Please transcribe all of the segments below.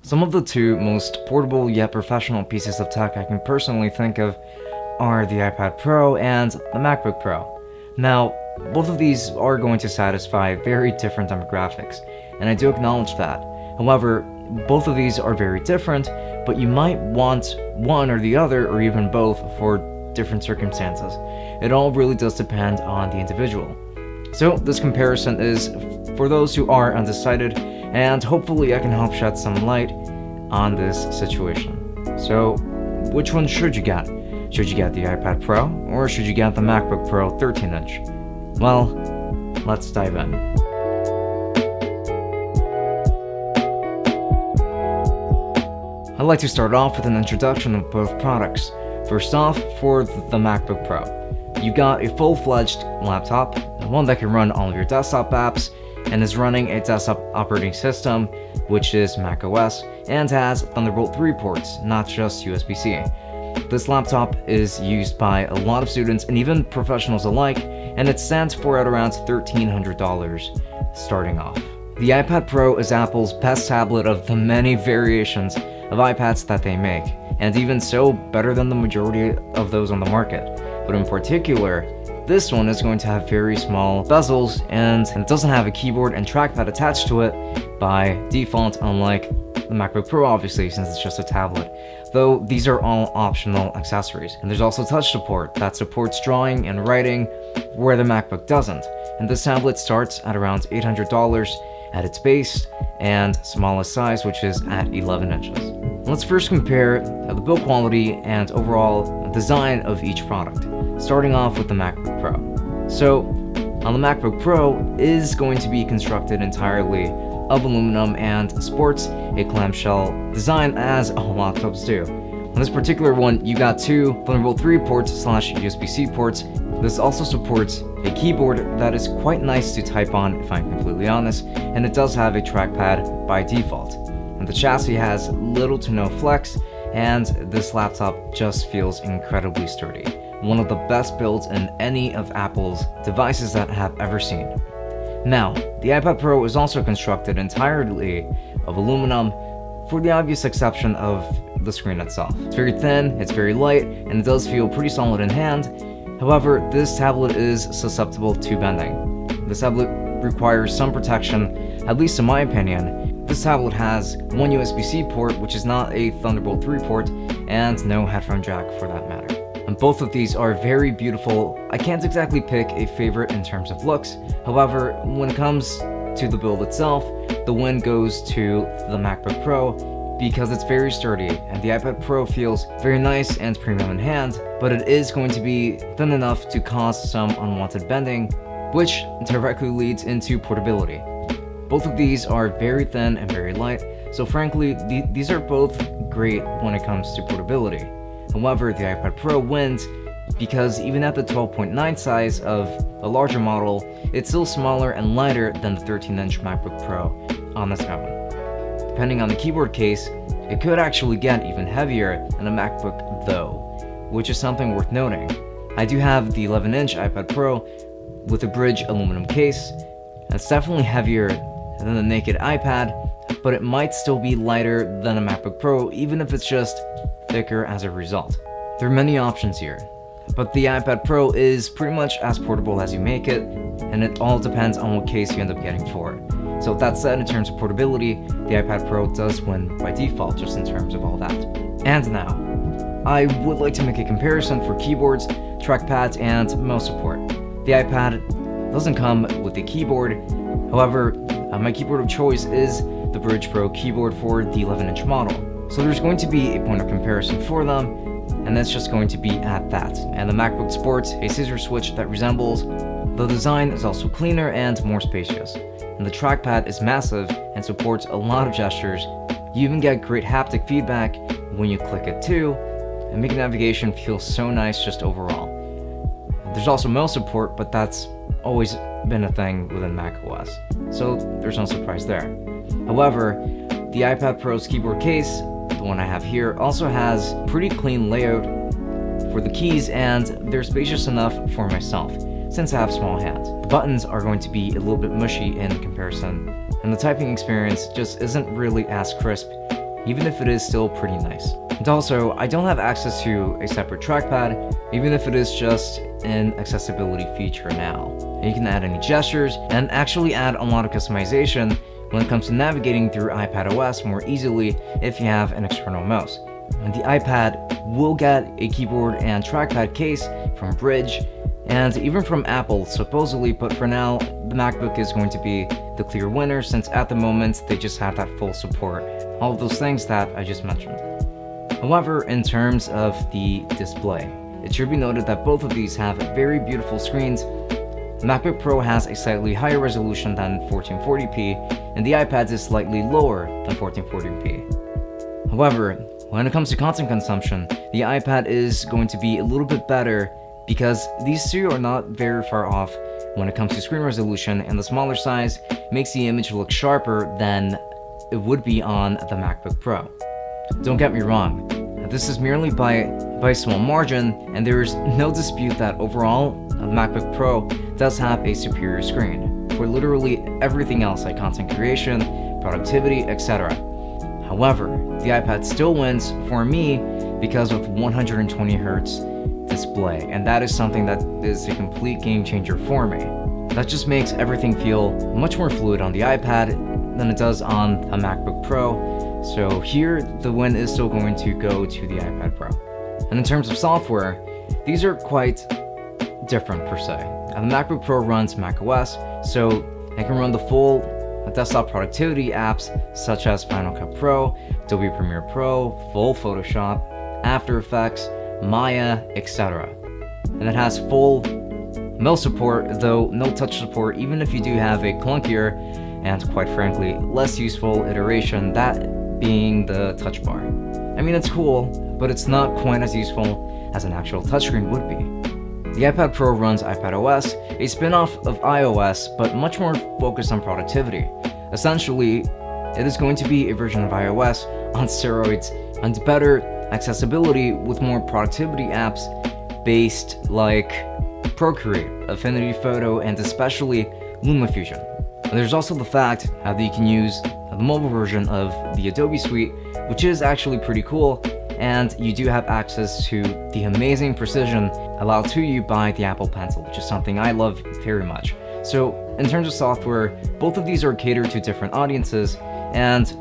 Some of the two most portable yet professional pieces of tech I can personally think of are the iPad Pro and the MacBook Pro. Now, both of these are going to satisfy very different demographics, and I do acknowledge that. However, both of these are very different, but you might want one or the other, or even both, for different circumstances. It all really does depend on the individual. So this comparison is for those who are undecided, and hopefully I can help shed some light on this situation. So, which one should you get? Should you get the iPad Pro, or should you get the MacBook Pro 13-inch? Well, let's dive in. I'd like to start off with an introduction of both products. First off, for the MacBook Pro, you got a full-fledged laptop, one that can run all of your desktop apps, and is running a desktop operating system, which is macOS, and has Thunderbolt 3 ports, not just USB-C. This laptop is used by a lot of students and even professionals alike, and it stands for at around $1,300 starting off. The iPad Pro is Apple's best tablet of the many variations of iPads that they make, and even so, better than the majority of those on the market. But in particular, this one is going to have very small bezels, and it doesn't have a keyboard and trackpad attached to it by default, unlike the MacBook Pro, obviously, since it's just a tablet. Though these are all optional accessories. And there's also touch support that supports drawing and writing where the MacBook doesn't. And this tablet starts at around $800 at its base and smallest size, which is at 11 inches. Let's first compare the build quality and overall design of each product, starting off with the MacBook Pro. So, on the MacBook Pro is going to be constructed entirely of aluminum and sports a clamshell design, as all laptops do. On this particular one, you got two Thunderbolt 3 ports / USB-C ports. This also supports a keyboard that is quite nice to type on, if I'm completely honest, and it does have a trackpad by default. And the chassis has little to no flex, and this laptop just feels incredibly sturdy. One of the best builds in any of Apple's devices that I have ever seen. Now, the iPad Pro is also constructed entirely of aluminum, for the obvious exception of the screen itself. It's very thin, it's very light, and it does feel pretty solid in hand. However, this tablet is susceptible to bending. This tablet requires some protection, at least in my opinion. This tablet has one USB-C port, which is not a Thunderbolt 3 port, and no headphone jack for that matter. And both of these are very beautiful. I can't exactly pick a favorite in terms of looks. However, when it comes to the build itself, the win goes to the MacBook Pro because it's very sturdy, and the iPad Pro feels very nice and premium in hand, but it is going to be thin enough to cause some unwanted bending, which directly leads into portability. Both of these are very thin and very light, so frankly, these are both great when it comes to portability. However, the iPad Pro wins because even at the 12.9 size of a larger model, it's still smaller and lighter than the 13-inch MacBook Pro on its own. Depending on the keyboard case, it could actually get even heavier than a MacBook though, which is something worth noting. I do have the 11-inch iPad Pro with a bridge aluminum case, and it's definitely heavier than the naked iPad, but it might still be lighter than a MacBook Pro, even if it's just thicker as a result. There are many options here, but the iPad Pro is pretty much as portable as you make it, and it all depends on what case you end up getting for it. So with that said, in terms of portability, the iPad Pro does win by default just in terms of all that. And now, I would like to make a comparison for keyboards, trackpads, and mouse support. The iPad doesn't come with a keyboard, however, my keyboard of choice is the Bridge Pro keyboard for the 11-inch model. So there's going to be a point of comparison for them, and that's just going to be at that. And the MacBook sports a scissor switch that resembles. The design is also cleaner and more spacious. And the trackpad is massive and supports a lot of gestures. You even get great haptic feedback when you click it too, and making navigation feel so nice just overall. There's also mouse support, but that's always been a thing within macOS, so there's no surprise there. However, the iPad Pro's keyboard case, the one I have here, also has pretty clean layout for the keys, and they're spacious enough for myself, since I have small hands. The buttons are going to be a little bit mushy in comparison, and the typing experience just isn't really as crisp even if it is still pretty nice. And also, I don't have access to a separate trackpad, even if it is just an accessibility feature now. And you can add any gestures and actually add a lot of customization when it comes to navigating through iPadOS more easily if you have an external mouse. And the iPad will get a keyboard and trackpad case from Bridge and even from Apple supposedly, but for now the MacBook is going to be the clear winner since at the moment they just have that full support, all of those things that I just mentioned. However, in terms of the display, it should be noted that both of these have very beautiful screens. The MacBook Pro has a slightly higher resolution than 1440p, and the iPad is slightly lower than 1440p. However, when it comes to content consumption, the iPad is going to be a little bit better because these two are not very far off when it comes to screen resolution, and the smaller size makes the image look sharper than it would be on the MacBook Pro. Don't get me wrong, this is merely by a small margin, and there is no dispute that overall, the MacBook Pro does have a superior screen for literally everything else like content creation, productivity, etc. However, the iPad still wins for me because of 120Hz display, and that is something that is a complete game changer for me. That just makes everything feel much more fluid on the iPad than it does on a MacBook Pro. So here, the win is still going to go to the iPad Pro. And in terms of software, these are quite different per se. And the MacBook Pro runs macOS, so it can run the full desktop productivity apps such as Final Cut Pro, Adobe Premiere Pro, full Photoshop, After Effects, Maya, etc. And it has full mouse support, though no touch support, even if you do have a clunkier and quite frankly less useful iteration, that being the touch bar. I mean, it's cool, but it's not quite as useful as an actual touchscreen would be. The iPad Pro runs iPadOS, a spin-off of iOS, but much more focused on productivity. Essentially, it is going to be a version of iOS on steroids and better accessibility with more productivity apps based like Procreate, Affinity Photo, and especially LumaFusion. There's also the fact that you can use the mobile version of the Adobe Suite, which is actually pretty cool, and you do have access to the amazing precision allowed to you by the Apple Pencil, which is something I love very much. So in terms of software, both of these are catered to different audiences, and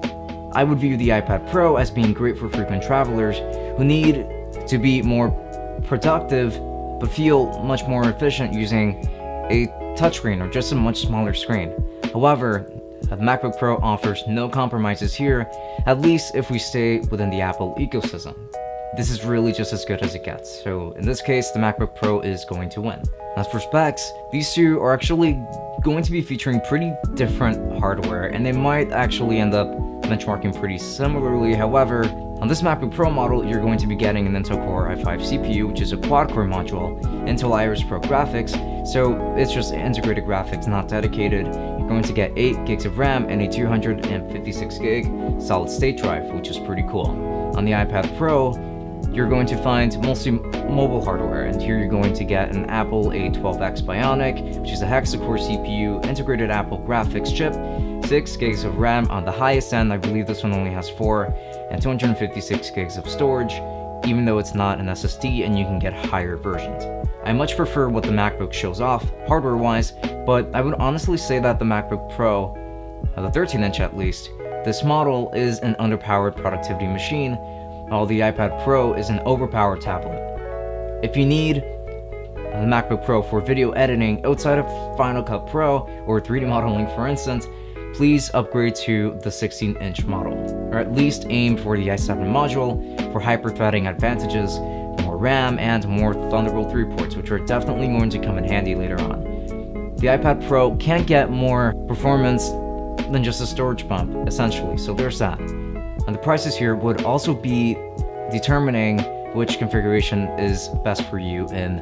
I would view the iPad Pro as being great for frequent travelers who need to be more productive but feel much more efficient using a touchscreen or just a much smaller screen. However, the MacBook Pro offers no compromises here, at least if we stay within the Apple ecosystem. This is really just as good as it gets, so in this case, the MacBook Pro is going to win. As for specs, these two are actually going to be featuring pretty different hardware, and they might actually end up benchmarking pretty similarly. However, on this MacBook Pro model, you're going to be getting an Intel Core i5 CPU, which is a quad-core module, Intel Iris Pro graphics, so it's just integrated graphics, not dedicated. You're going to get 8 gigs of RAM and a 256 gig solid-state drive, which is pretty cool. On the iPad Pro, you're going to find mostly mobile hardware, and here you're going to get an Apple A12X Bionic, which is a hexa-core CPU, integrated Apple graphics chip, 6 gigs of RAM on the highest end. I believe this one only has 4, and 256 gigs of storage, even though it's not an SSD and you can get higher versions. I much prefer what the MacBook shows off hardware-wise, but I would honestly say that the MacBook Pro, the 13-inch at least, this model is an underpowered productivity machine, while the iPad Pro is an overpowered tablet. If you need the MacBook Pro for video editing outside of Final Cut Pro or 3D modeling for instance, please upgrade to the 16-inch model, or at least aim for the i7 module for hyper-threading advantages, more RAM, and more Thunderbolt 3 ports, which are definitely going to come in handy later on. The iPad Pro can't get more performance than just a storage bump, essentially, so there's that. And the prices here would also be determining which configuration is best for you in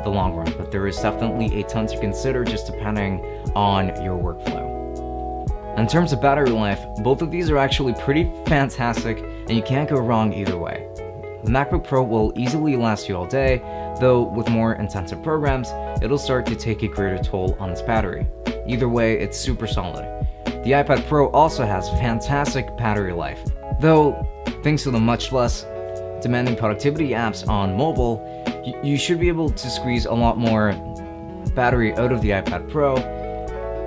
the long run, but there is definitely a ton to consider just depending on your workflow. In terms of battery life, both of these are actually pretty fantastic, and you can't go wrong either way. The MacBook Pro will easily last you all day, though with more intensive programs, it'll start to take a greater toll on its battery. Either way, it's super solid. the iPad Pro also has fantastic battery life. Though, thanks to the much less demanding productivity apps on mobile, you should be able to squeeze a lot more battery out of the iPad Pro.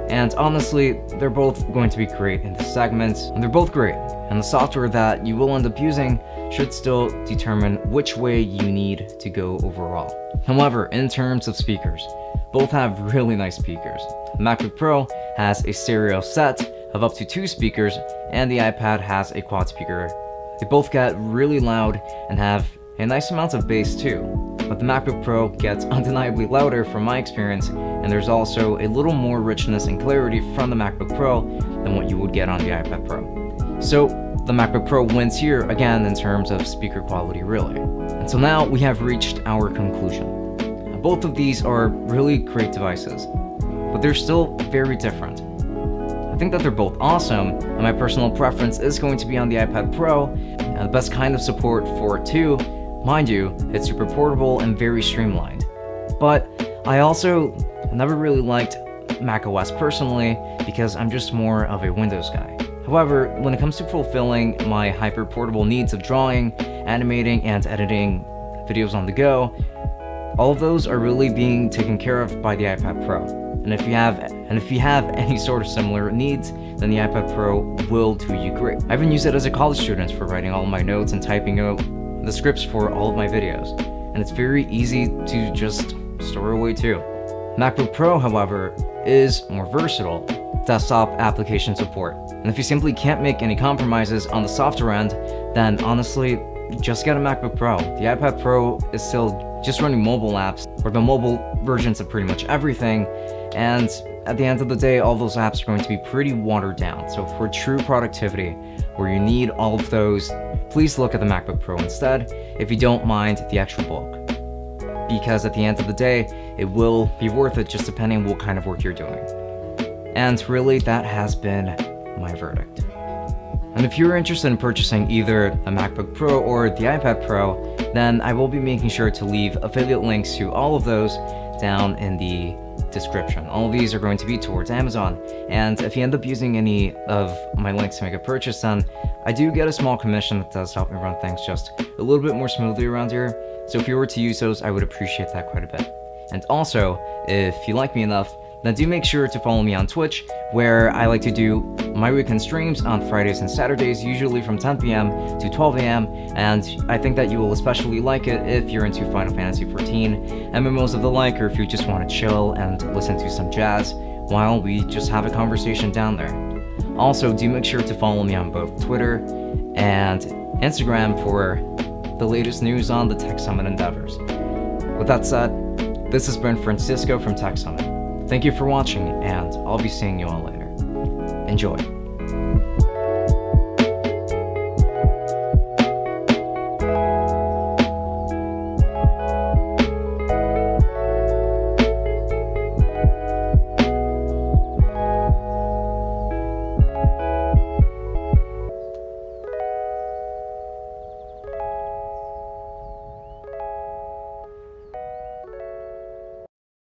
And honestly, they're both going to be great in this segment, and they're both great. And the software that you will end up using should still determine which way you need to go overall. However, in terms of speakers, both have really nice speakers. The MacBook Pro has a stereo set of up to 2 speakers, and the iPad has a quad speaker. They both get really loud and have a nice amount of bass too. But the MacBook Pro gets undeniably louder from my experience, and there's also a little more richness and clarity from the MacBook Pro than what you would get on the iPad Pro. So the MacBook Pro wins here again in terms of speaker quality, really. And so now we have reached our conclusion. Both of these are really great devices, but they're still very different. I think that they're both awesome, and my personal preference is going to be on the iPad Pro, and the best kind of support for it too. Mind you, it's super portable and very streamlined. But I also never really liked macOS personally because I'm just more of a Windows guy. However, when it comes to fulfilling my hyper-portable needs of drawing, animating, and editing videos on the go, all of those are really being taken care of by the iPad Pro. And if you have any sort of similar needs, then the iPad Pro will do you great. I even use it as a college student for writing all of my notes and typing out the scripts for all of my videos, and it's very easy to just store away too. MacBook Pro, however, is more versatile. Desktop application support. And if you simply can't make any compromises on the software end, then honestly, just get a MacBook Pro. The iPad Pro is still just running mobile apps, or the mobile versions of pretty much everything, and at the end of the day, all those apps are going to be pretty watered down. So for true productivity, where you need all of those, please look at the MacBook Pro instead, if you don't mind the extra bulk. Because at the end of the day, it will be worth it just depending on what kind of work you're doing. And really, that has been my verdict. And if you're interested in purchasing either a MacBook Pro or the iPad Pro, then I will be making sure to leave affiliate links to all of those down in the description. All of these are going to be towards Amazon, and if you end up using any of my links to make a purchase, then I do get a small commission that does help me run things just a little bit more smoothly around here. So if you were to use those, I would appreciate that quite a bit. And also, if you like me enough, then do make sure to follow me on Twitch, where I like to do my weekend streams on Fridays and Saturdays, usually from 10 p.m. to 12 a.m. And I think that you will especially like it if you're into Final Fantasy XIV, MMOs of the like, or if you just want to chill and listen to some jazz while we just have a conversation down there. Also, do make sure to follow me on both Twitter and Instagram for the latest news on the Tech Summit endeavors. With that said, this has been Francisco from Tech Summit. Thank you for watching, and I'll be seeing you all later. Enjoy.